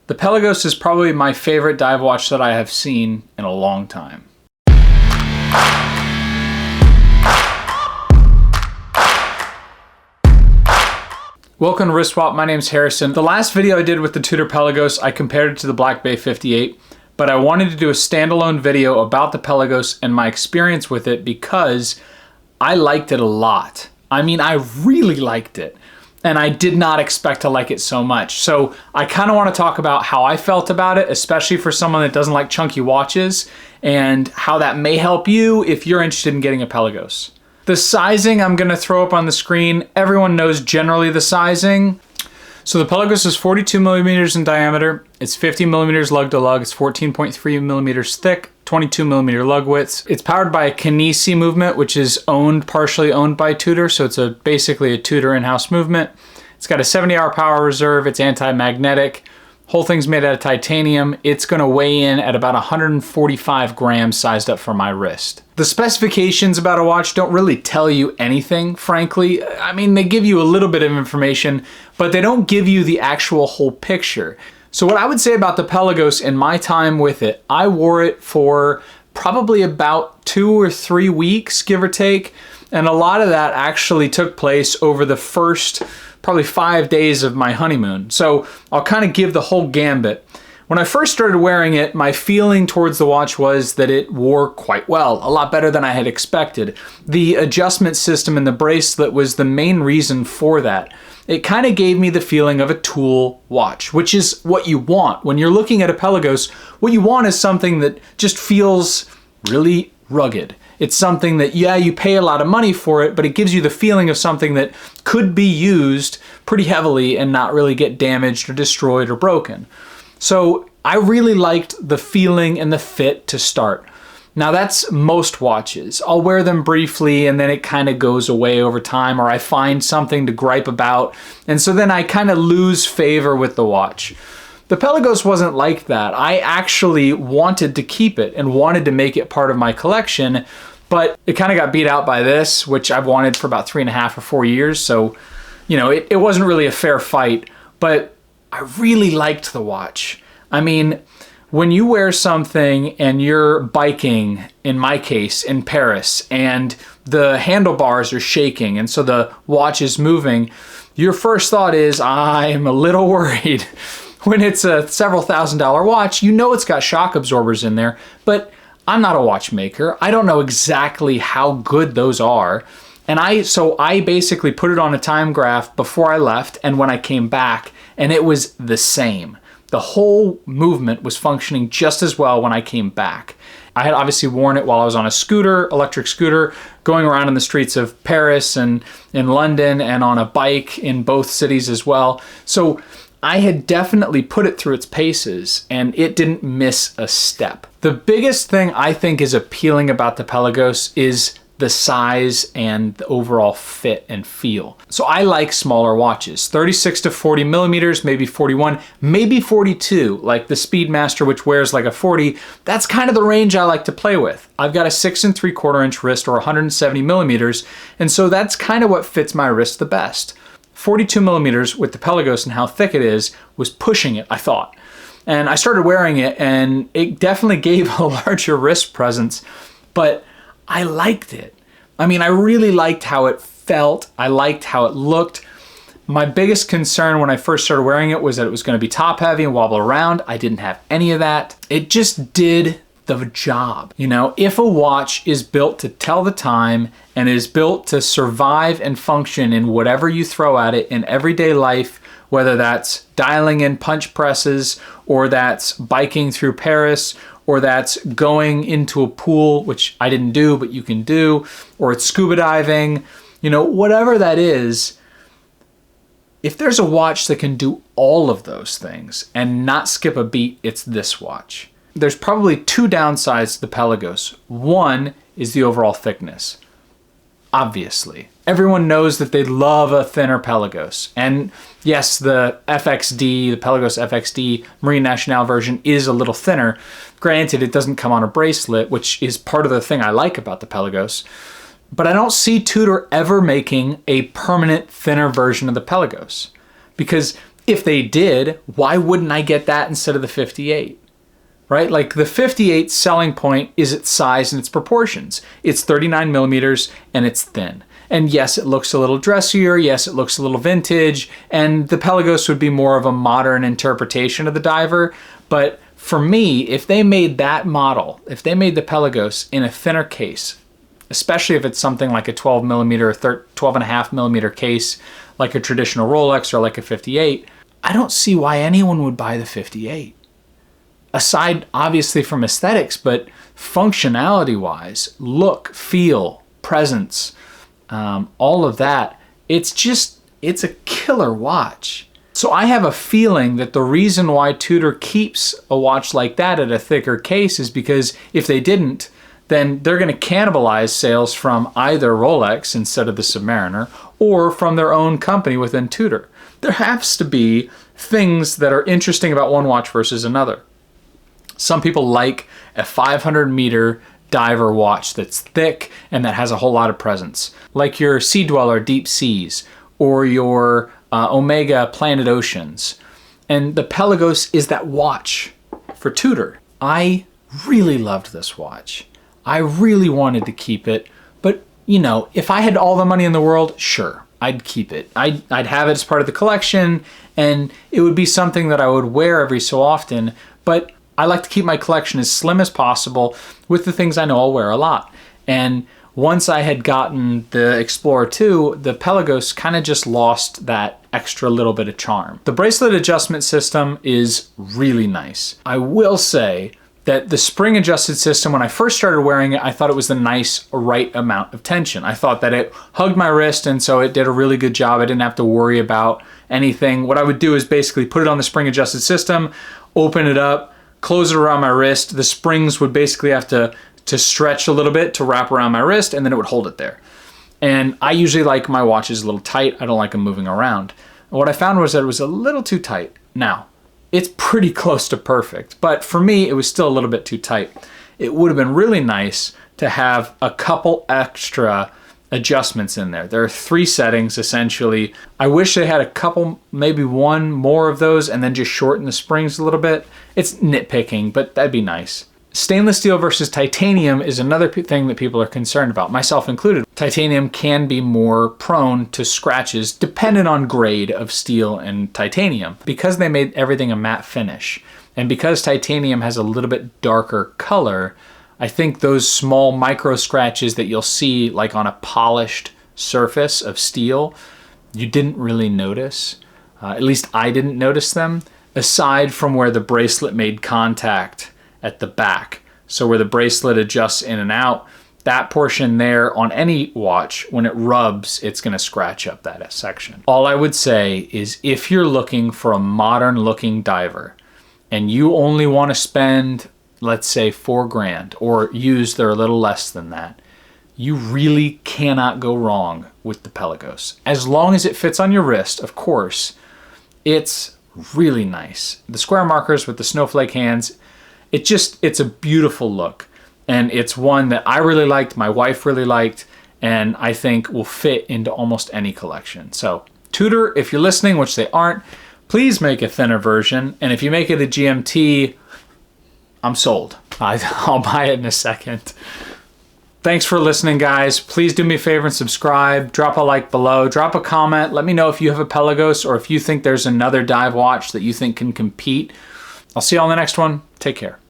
The Pelagos is probably my favorite dive watch that I have seen in a long time. Welcome to Wrist Swap, my name's Harrison. The last video I did with the Tudor Pelagos, I compared it to the Black Bay 58, but I wanted to do a standalone video about the Pelagos and my experience with it because I liked it a lot. I mean, I really liked it. And I did not expect to like it so much. So I kind of want to talk about how I felt about it, especially for someone that doesn't like chunky watches, and how that may help you if you're interested in getting a Pelagos. The sizing I'm going to throw up on the screen. Everyone knows generally the sizing. So the Pelagos is 42 millimeters in diameter. It's 50 millimeters lug to lug. It's 14.3 millimeters thick, 22 millimeter lug widths. It's powered by a Kinesi movement, which is partially owned by Tudor. So it's basically a Tudor in-house movement. It's got a 70-hour power reserve. It's anti-magnetic. Whole thing's made out of titanium. It's gonna weigh in at about 145 grams sized up for my wrist. The specifications about a watch don't really tell you anything, frankly. I mean, they give you a little bit of information, but they don't give you the actual whole picture. So what I would say about the Pelagos in my time with it, I wore it for probably about 2 or 3 weeks, give or take. And a lot of that actually took place over the first probably 5 days of my honeymoon. So I'll kind of give the whole gambit. When I first started wearing it, my feeling towards the watch was that it wore quite well, a lot better than I had expected. The adjustment system in the bracelet was the main reason for that. It kind of gave me the feeling of a tool watch, which is what you want. When you're looking at a Pelagos, what you want is something that just feels really rugged. It's something that, yeah, you pay a lot of money for it, but it gives you the feeling of something that could be used pretty heavily and not really get damaged or destroyed or broken. So I really liked the feeling and the fit to start. Now that's most watches. I'll wear them briefly and then it kind of goes away over time, or I find something to gripe about, and so then I kind of lose favor with the watch. The Pelagos wasn't like that. I actually wanted to keep it and wanted to make it part of my collection, but it kind of got beat out by this, which I've wanted for about 3.5 or 4 years. So, you know, it wasn't really a fair fight, but I really liked the watch. I mean, when you wear something and you're biking, in my case, in Paris, and the handlebars are shaking, and so the watch is moving, your first thought is, I'm a little worried. When it's a several $1,000 watch, you know it's got shock absorbers in there, but I'm not a watchmaker. I don't know exactly how good those are. And so I basically put it on a time graph before I left and when I came back, and it was the same. The whole movement was functioning just as well when I came back. I had obviously worn it while I was on a scooter, electric scooter, going around in the streets of Paris and in London, and on a bike in both cities as well. So I had definitely put it through its paces and it didn't miss a step. The biggest thing I think is appealing about the Pelagos is the size and the overall fit and feel. So I like smaller watches, 36 to 40 millimeters, maybe 41, maybe 42, like the Speedmaster, which wears like a 40. That's kind of the range I like to play with. I've got a 6 3/4 inch wrist, or 170 millimeters, and so that's kind of what fits my wrist the best. 42 millimeters with the Pelagos and how thick it is was pushing it, I thought. And I started wearing it and it definitely gave a larger wrist presence, but I liked it. I mean, I really liked how it felt. I liked how it looked. My biggest concern when I first started wearing it was that it was going to be top heavy and wobble around. I didn't have any of that. It just did the job. You know, if a watch is built to tell the time and is built to survive and function in whatever you throw at it in everyday life, whether that's dialing in punch presses, or that's biking through Paris, or that's going into a pool, which I didn't do, but you can do, or it's scuba diving, you know, whatever that is, if there's a watch that can do all of those things and not skip a beat, it's this watch. There's probably 2 downsides to the Pelagos. One is the overall thickness. Obviously. Everyone knows that they love a thinner Pelagos. And yes, the FXD, the Pelagos FXD Marine Nationale version is a little thinner. Granted, it doesn't come on a bracelet, which is part of the thing I like about the Pelagos. But I don't see Tudor ever making a permanent thinner version of the Pelagos. Because If they did, why wouldn't I get that instead of the 58? Right? Like the 58 selling point is its size and its proportions. It's 39 millimeters and it's thin. And yes, it looks a little dressier. Yes, it looks a little vintage. And the Pelagos would be more of a modern interpretation of the diver. But for me, if they made that model, if they made the Pelagos in a thinner case, especially if it's something like a 12 millimeter or 12.5 millimeter case, like a traditional Rolex or like a 58, I don't see why anyone would buy the 58. Aside, obviously, from aesthetics, but functionality-wise, look, feel, presence, all of that, it's a killer watch. So I have a feeling that the reason why Tudor keeps a watch like that at a thicker case is because if they didn't, then they're going to cannibalize sales from either Rolex instead of the Submariner or from their own company within Tudor. There has to be things that are interesting about one watch versus another. Some people like a 500-meter diver watch that's thick and that has a whole lot of presence, like your Sea Dweller Deep Seas or your Omega Planet Oceans. And the Pelagos is that watch for Tudor. I really loved this watch. I really wanted to keep it, but you know, if I had all the money in the world, sure, I'd keep it. I'd have it as part of the collection, and it would be something that I would wear every so often, but I like to keep my collection as slim as possible with the things I know I'll wear a lot. And once I had gotten the Explorer 2, the Pelagos kind of just lost that extra little bit of charm. The bracelet adjustment system is really nice. I will say that the spring adjusted system, when I first started wearing it, I thought it was the nice right amount of tension. I thought that it hugged my wrist, and so it did a really good job. I didn't have to worry about anything. What I would do is basically put it on the spring adjusted system, open it up, close it around my wrist. The springs would basically have to stretch a little bit to wrap around my wrist, and then it would hold it there. And I usually like my watches a little tight. I don't like them moving around. And what I found was that it was a little too tight. Now, it's pretty close to perfect, but for me, it was still a little bit too tight. It would have been really nice to have a couple extra adjustments in there. There are 3 settings essentially. I wish they had a couple, maybe one more of those, and then just shorten the springs a little bit. It's nitpicking, but that'd be nice. Stainless steel versus titanium is another thing that people are concerned about, myself included. Titanium can be more prone to scratches dependent on grade of steel and titanium. Because they made everything a matte finish, and because titanium has a little bit darker color, I think those small micro scratches that you'll see like on a polished surface of steel, you didn't really notice. At least I didn't notice them, aside from where the bracelet made contact at the back. So where the bracelet adjusts in and out, that portion there on any watch, when it rubs, it's gonna scratch up that section. All I would say is if you're looking for a modern looking diver and you only wanna spend, let's say $4,000 or use they're a little less than that, you really cannot go wrong with the Pelagos. As long as it fits on your wrist, of course, it's really nice. The square markers with the snowflake hands, it's a beautiful look. And it's one that I really liked, my wife really liked, and I think will fit into almost any collection. So Tudor, if you're listening, which they aren't, please make a thinner version. And if you make it a GMT, I'm sold. I'll buy it in a second. Thanks for listening, guys. Please do me a favor and subscribe. Drop a like below. Drop a comment. Let me know if you have a Pelagos or if you think there's another dive watch that you think can compete. I'll see you on the next one. Take care.